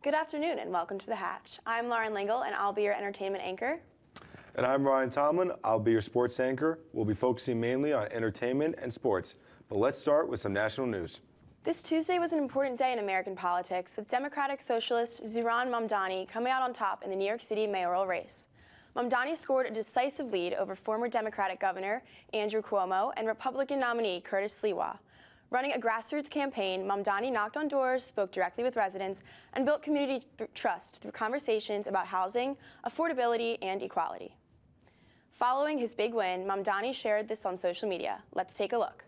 Good afternoon and welcome to The Hatch. I'm Lauren Lingle and I'll be your entertainment anchor. And I'm Ryan Tomlin. I'll be your sports anchor. We'll be focusing mainly on entertainment and sports. But let's start with some national news. This Tuesday was an important day in American politics, with Democratic Socialist Zohran Mamdani coming out on top in the New York City mayoral race. Mamdani scored a decisive lead over former Democratic Governor Andrew Cuomo and Republican nominee Curtis Sliwa. Running a grassroots campaign, Mamdani knocked on doors, spoke directly with residents, and built community trust through conversations about housing, affordability, and equality. Following his big win, Mamdani shared this on social media. Let's take a look.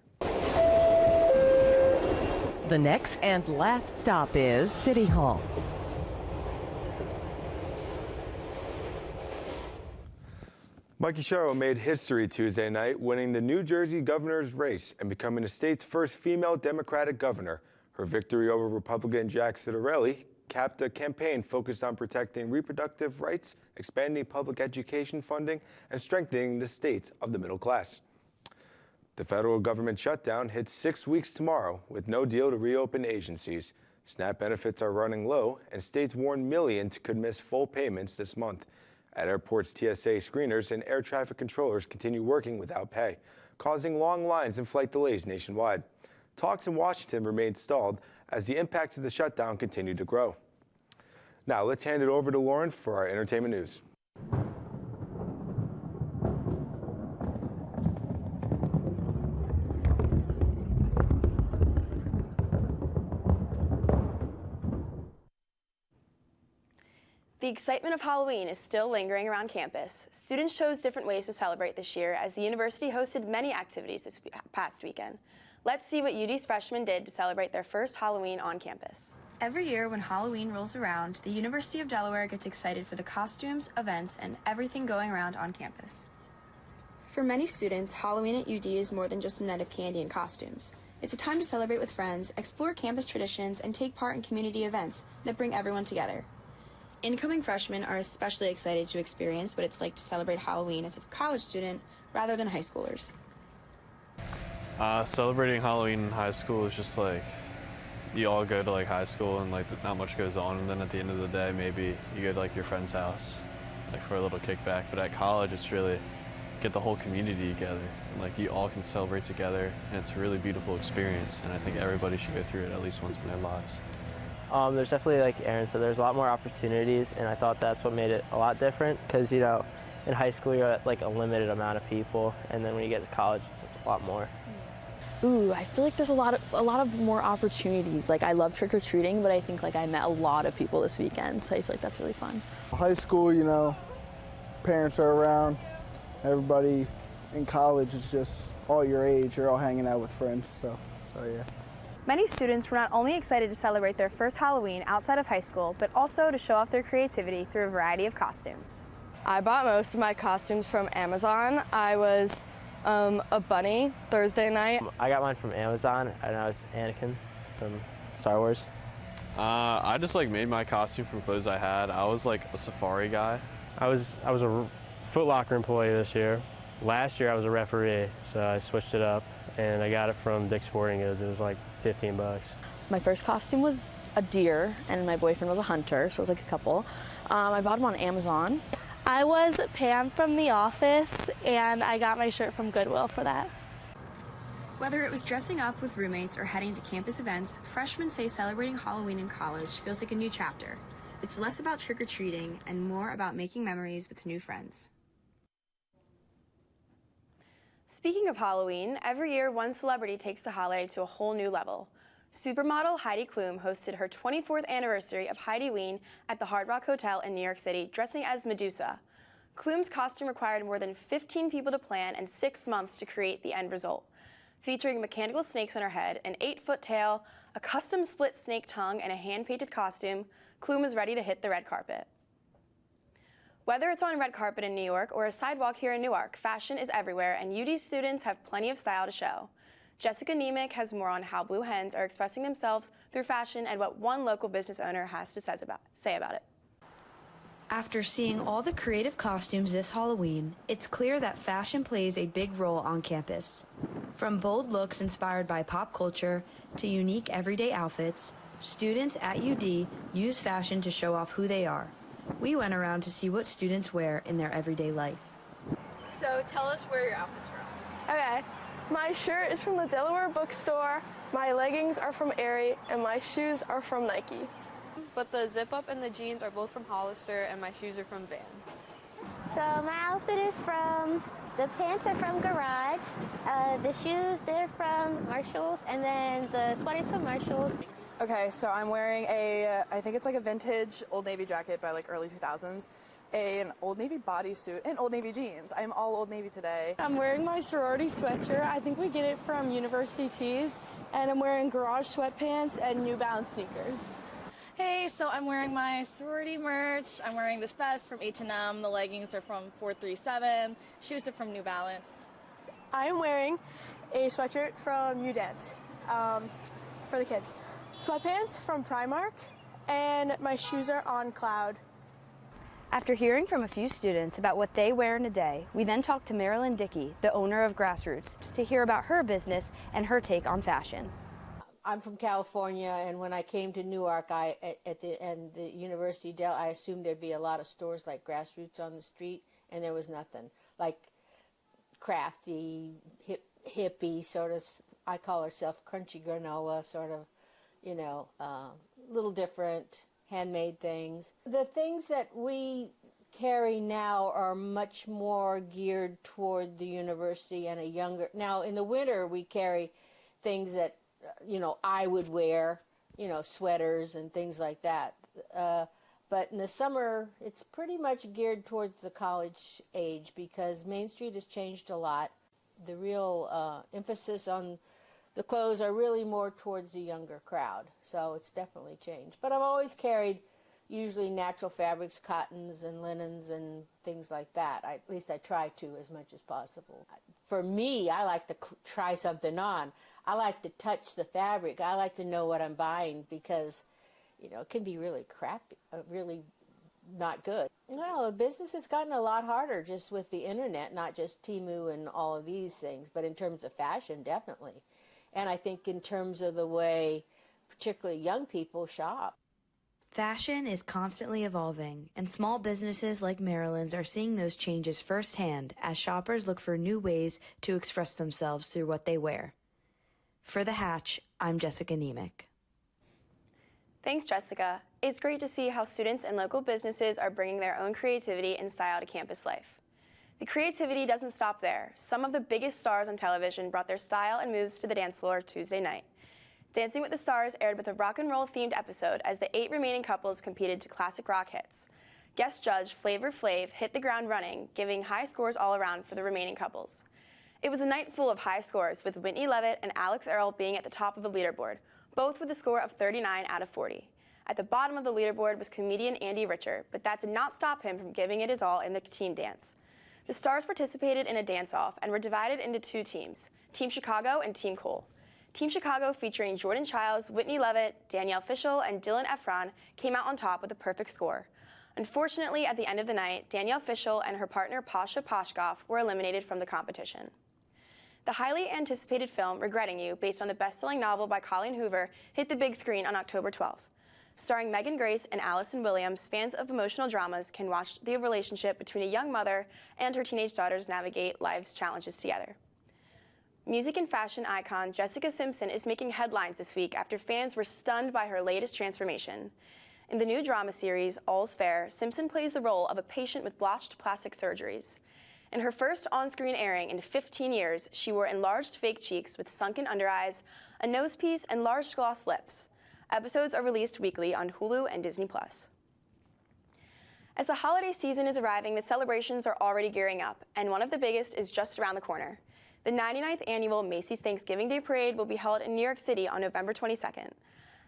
The next and last stop is City Hall. Mikey Sherrill made history Tuesday night, winning the New Jersey governor's race and becoming the state's first female Democratic governor. Her victory over Republican Jack Ciattarelli capped a campaign focused on protecting reproductive rights, expanding public education funding, and strengthening the state of the middle class. The federal government shutdown hits 6 weeks tomorrow with no deal to reopen agencies. SNAP benefits are running low, and states warn millions could miss full payments this month. At airports, TSA screeners and air traffic controllers continue working without pay, causing long lines and flight delays nationwide. Talks in Washington remain stalled as the impacts of the shutdown continue to grow. Now let's hand it over to Lauren for our entertainment news. The excitement of Halloween is still lingering around campus. Students chose different ways to celebrate this year as the university hosted many activities this past weekend. Let's see what UD's freshmen did to celebrate their first Halloween on campus. Every year when Halloween rolls around, the University of Delaware gets excited for the costumes, events, and everything going around on campus. For many students, Halloween at UD is more than just a night of candy and costumes. It's a time to celebrate with friends, explore campus traditions, and take part in community events that bring everyone together. Incoming freshmen are especially excited to experience what it's like to celebrate Halloween as a college student rather than high schoolers. Celebrating Halloween in high school is just like, you all go to like high school and like not much goes on, and then at the end of the day maybe you go to like your friend's house like for a little kickback. But at college it's really get the whole community together and like you all can celebrate together, and it's a really beautiful experience, and I think everybody should go through it at least once in their lives. There's definitely, like Aaron said, there's a lot more opportunities, and I thought that's what made it a lot different because, you know, in high school you're at like a limited amount of people, and then when you get to college it's a lot more. Ooh, I feel like there's a lot of more opportunities. Like I love trick-or-treating, but I think like I met a lot of people this weekend, so I feel like that's really fun. High school, you know, parents are around, everybody. In college, it's just all your age, you're all hanging out with friends and stuff, so yeah. Many students were not only excited to celebrate their first Halloween outside of high school, but also to show off their creativity through a variety of costumes. I bought most of my costumes from Amazon. I was a bunny Thursday night. I got mine from Amazon, and I was Anakin from Star Wars. I just like made my costume from clothes I had. I was like a safari guy. I was a Foot Locker employee this year. Last year I was a referee, so I switched it up, and I got it from Dick's Sporting Goods. It was like $15. My first costume was a deer, and my boyfriend was a hunter, so it was like a couple. I bought them on Amazon. I was Pam from The Office, and I got my shirt from Goodwill for that. Whether it was dressing up with roommates or heading to campus events, freshmen say celebrating Halloween in college feels like a new chapter. It's less about trick-or-treating and more about making memories with new friends. Speaking of Halloween, every year one celebrity takes the holiday to a whole new level. Supermodel Heidi Klum hosted her 24th anniversary of Heidiween at the Hard Rock Hotel in New York City, dressing as Medusa. Klum's costume required more than 15 people to plan and 6 months to create the end result. Featuring mechanical snakes on her head, an 8-foot tail, a custom split snake tongue, and a hand-painted costume, Klum is ready to hit the red carpet. Whether it's on a red carpet in New York or a sidewalk here in Newark, fashion is everywhere, and UD students have plenty of style to show. Jessica Nemec has more on how Blue Hens are expressing themselves through fashion and what one local business owner has to say about it. After seeing all the creative costumes this Halloween, it's clear that fashion plays a big role on campus. From bold looks inspired by pop culture to unique everyday outfits, Students at UD use fashion to show off who they are. We went around to see what students wear in their everyday life. So tell us where your outfit's from. Okay, my shirt is from the Delaware bookstore, my leggings are from Aerie, and my shoes are from Nike. But the zip up and the jeans are both from Hollister, and my shoes are from Vans. So my outfit is from, the pants are from Garage, the shoes, they're from Marshalls, and then the sweaters from Marshalls. Okay, so I'm wearing I think it's like a vintage Old Navy jacket by like early 2000s, an Old Navy bodysuit, and Old Navy jeans. I'm all Old Navy today. I'm wearing my sorority sweatshirt. I think we get it from University Tees, and I'm wearing Garage sweatpants and New Balance sneakers. Hey, so I'm wearing my sorority merch. I'm wearing this vest from H&M. The leggings are from 437. Shoes are from New Balance. I am wearing a sweatshirt from UDance for the kids. Sweatpants from Primark, and my shoes are on Cloud. After hearing from a few students about what they wear in a day, we then talked to Marilyn Dickey, the owner of Grassroots, to hear about her business and her take on fashion. I'm from California, and when I came to Newark, at the University of Del, I assumed there'd be a lot of stores like Grassroots on the street, and there was nothing. Like crafty, hippie sort of, I call herself crunchy granola, sort of, little different, handmade things. The things that we carry now are much more geared toward the university and a younger. Now, in the winter, we carry things that, I would wear, sweaters and things like that. But in the summer, it's pretty much geared towards the college age because Main Street has changed a lot. The real emphasis on the clothes are really more towards the younger crowd, so it's definitely changed. But I've always carried usually natural fabrics, cottons and linens and things like that. At least I try to as much as possible. For me, I like to try something on. I like to touch the fabric. I like to know what I'm buying because, it can be really crappy, really not good. Well, business has gotten a lot harder just with the internet, not just Temu and all of these things, but in terms of fashion, definitely. And I think in terms of the way particularly young people shop. Fashion is constantly evolving, and small businesses like Maryland's are seeing those changes firsthand as shoppers look for new ways to express themselves through what they wear. For The Hatch, I'm Jessica Nemec. Thanks, Jessica. It's great to see how students and local businesses are bringing their own creativity and style to campus life. The creativity doesn't stop there. Some of the biggest stars on television brought their style and moves to the dance floor Tuesday night. Dancing with the Stars aired with a rock and roll themed episode as the 8 remaining couples competed to classic rock hits. Guest judge Flavor Flav hit the ground running, giving high scores all around for the remaining couples. It was a night full of high scores, with Whitney Levitt and Alex Earl being at the top of the leaderboard, both with a score of 39 out of 40. At the bottom of the leaderboard was comedian Andy Richer, but that did not stop him from giving it his all in the team dance. The stars participated in a dance-off and were divided into 2 teams, Team Chicago and Team Cole. Team Chicago, featuring Jordan Childs, Whitney Levitt, Danielle Fishel, and Dylan Efron, came out on top with a perfect score. Unfortunately, at the end of the night, Danielle Fishel and her partner Pasha Pashkov were eliminated from the competition. The highly anticipated film, Regretting You, based on the best-selling novel by Colleen Hoover, hit the big screen on October 12th. Starring Megan Grace and Allison Williams, fans of emotional dramas can watch the relationship between a young mother and her teenage daughters navigate life's challenges together. Music and fashion icon Jessica Simpson is making headlines this week after fans were stunned by her latest transformation. In the new drama series, All's Fair, Simpson plays the role of a patient with blotched plastic surgeries. In her first on-screen airing in 15 years, she wore enlarged fake cheeks with sunken under-eyes, a nose piece, and large gloss lips. Episodes are released weekly on Hulu and Disney+. As the holiday season is arriving, the celebrations are already gearing up, and one of the biggest is just around the corner. The 99th annual Macy's Thanksgiving Day Parade will be held in New York City on November 22nd.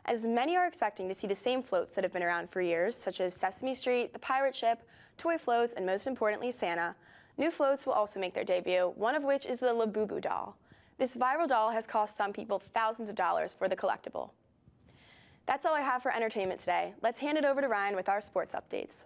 As many are expecting to see the same floats that have been around for years, such as Sesame Street, the Pirate Ship, toy floats, and most importantly, Santa, new floats will also make their debut, one of which is the Labubu doll. This viral doll has cost some people thousands of dollars for the collectible. That's all I have for entertainment today. Let's hand it over to Ryan with our sports updates.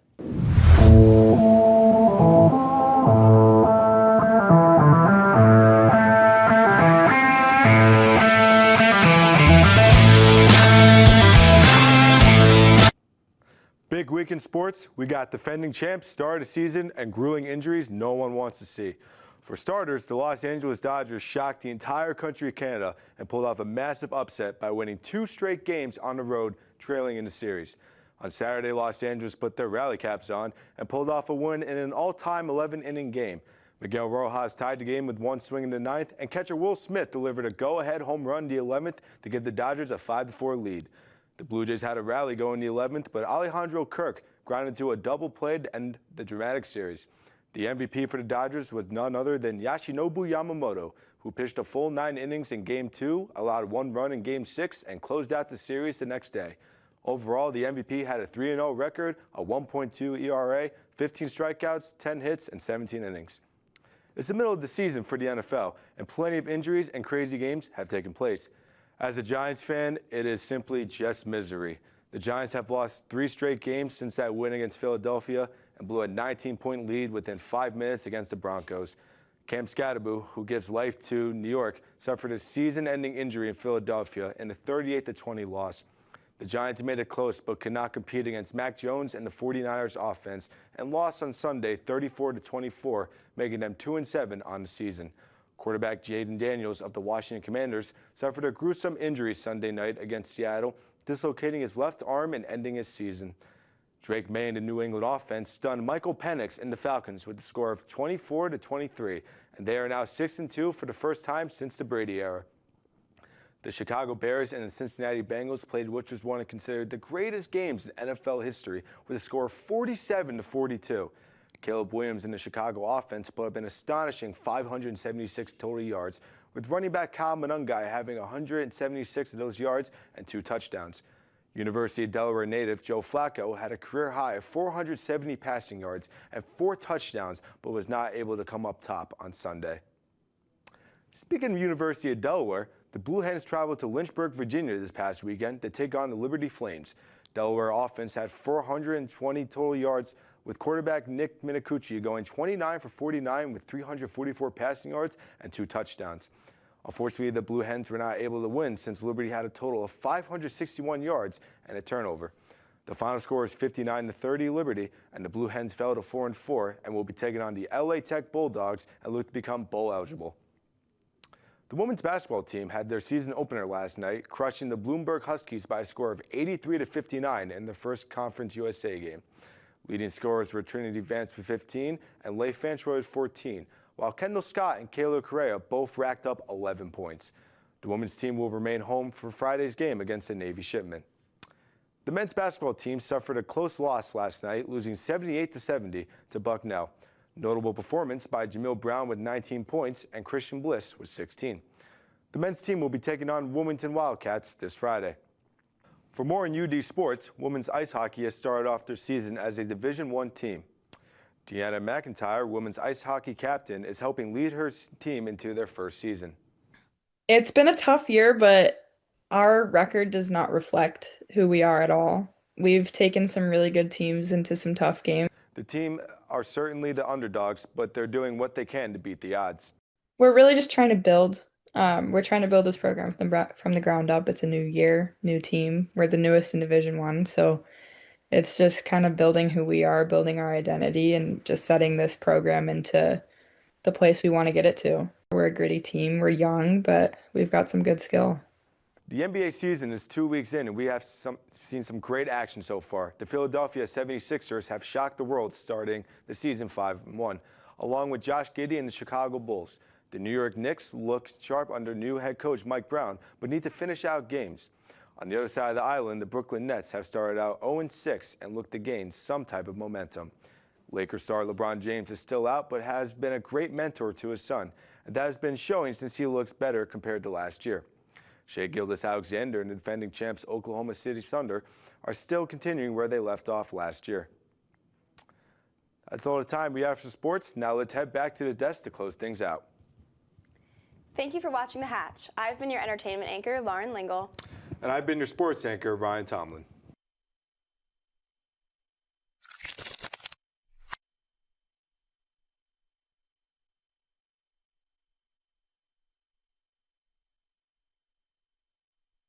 week in sports, we got defending champs, start of the season, and grueling injuries no one wants to see. For starters, the Los Angeles Dodgers shocked the entire country of Canada and pulled off a massive upset by winning 2 straight games on the road, trailing in the series. On Saturday, Los Angeles put their rally caps on and pulled off a win in an all-time 11-inning game. Miguel Rojas tied the game with 1 swing in the 9th, and catcher Will Smith delivered a go-ahead home run in the 11th to give the Dodgers a 5-4 lead. The Blue Jays had a rally go in the 11th, but Alejandro Kirk grounded to a double play to end the dramatic series. The MVP for the Dodgers was none other than Yoshinobu Yamamoto, who pitched a full 9 innings in Game 2, allowed 1 run in Game 6, and closed out the series the next day. Overall, the MVP had a 3-0 record, a 1.2 ERA, 15 strikeouts, 10 hits, and 17 innings. It's the middle of the season for the NFL, and plenty of injuries and crazy games have taken place. As a Giants fan, it is simply just misery. The Giants have lost 3 straight games since that win against Philadelphia and blew a 19-point lead within 5 minutes against the Broncos. Cam Skattebo, who gives life to New York, suffered a season-ending injury in Philadelphia in a 38-20 loss. The Giants made it close but could not compete against Mac Jones and the 49ers offense and lost on Sunday 34-24, making them 2-7 on the season. Quarterback Jaden Daniels of the Washington Commanders suffered a gruesome injury Sunday night against Seattle, dislocating his left arm and ending his season. Drake May and the New England offense stunned Michael Penix and the Falcons with a score of 24-23, and they are now 6-2 for the first time since the Brady era. The Chicago Bears and the Cincinnati Bengals played which was one considered the greatest games in NFL history with a score of 47-42. Caleb Williams in the Chicago offense put up an astonishing 576 total yards, with running back Kyle Monangai having 176 of those yards and 2 touchdowns. University of Delaware native Joe Flacco had a career high of 470 passing yards and 4 touchdowns, but was not able to come up top on Sunday. Speaking of University of Delaware, the Blue Hens traveled to Lynchburg, Virginia this past weekend to take on the Liberty Flames. Delaware offense had 420 total yards, with quarterback Nick Minicucci going 29 for 49 with 344 passing yards and 2 touchdowns. Unfortunately, the Blue Hens were not able to win since Liberty had a total of 561 yards and a turnover. The final score is 59-30 Liberty, and the Blue Hens fell to 4-4 and will be taking on the LA Tech Bulldogs and look to become bowl eligible. The women's basketball team had their season opener last night, crushing the Bloomberg Huskies by a score of 83-59 in the first Conference USA game. Leading scorers were Trinity Vance with 15 and Leigh Fantroy with 14, while Kendall Scott and Kayla Correa both racked up 11 points. The women's team will remain home for Friday's game against the Navy Shipmen. The men's basketball team suffered a close loss last night, losing 78-70 to Bucknell. Notable performance by Jamil Brown with 19 points and Christian Bliss with 16. The men's team will be taking on Wilmington Wildcats this Friday. For more on UD sports, women's ice hockey has started off their season as a Division I team. Deanna McIntyre, women's ice hockey captain, is helping lead her team into their first season. It's been a tough year, but our record does not reflect who we are at all. We've taken some really good teams into some tough games. The team are certainly the underdogs, but they're doing what they can to beat the odds. We're really just trying to build. We're trying to build this program from the ground up. It's a new year, new team. We're the newest in Division I, so it's just kind of building who we are, building our identity, and just setting this program into the place we want to get it to. We're a gritty team. We're young, but we've got some good skill. The NBA season is 2 weeks in, and we have seen some great action so far. The Philadelphia 76ers have shocked the world starting the season 5-1, along with Josh Giddey and the Chicago Bulls. The New York Knicks look sharp under new head coach Mike Brown, but need to finish out games. On the other side of the island, the Brooklyn Nets have started out 0-6 and look to gain some type of momentum. Lakers star LeBron James is still out, but has been a great mentor to his son, and that has been showing since he looks better compared to last year. Shai Gilgeous-Alexander and the defending champs Oklahoma City Thunder are still continuing where they left off last year. That's all the time we have for sports. Now let's head back to the desk to close things out. Thank you for watching The Hatch. I've been your entertainment anchor, Lauren Lingle. And I've been your sports anchor, Ryan Tomlin.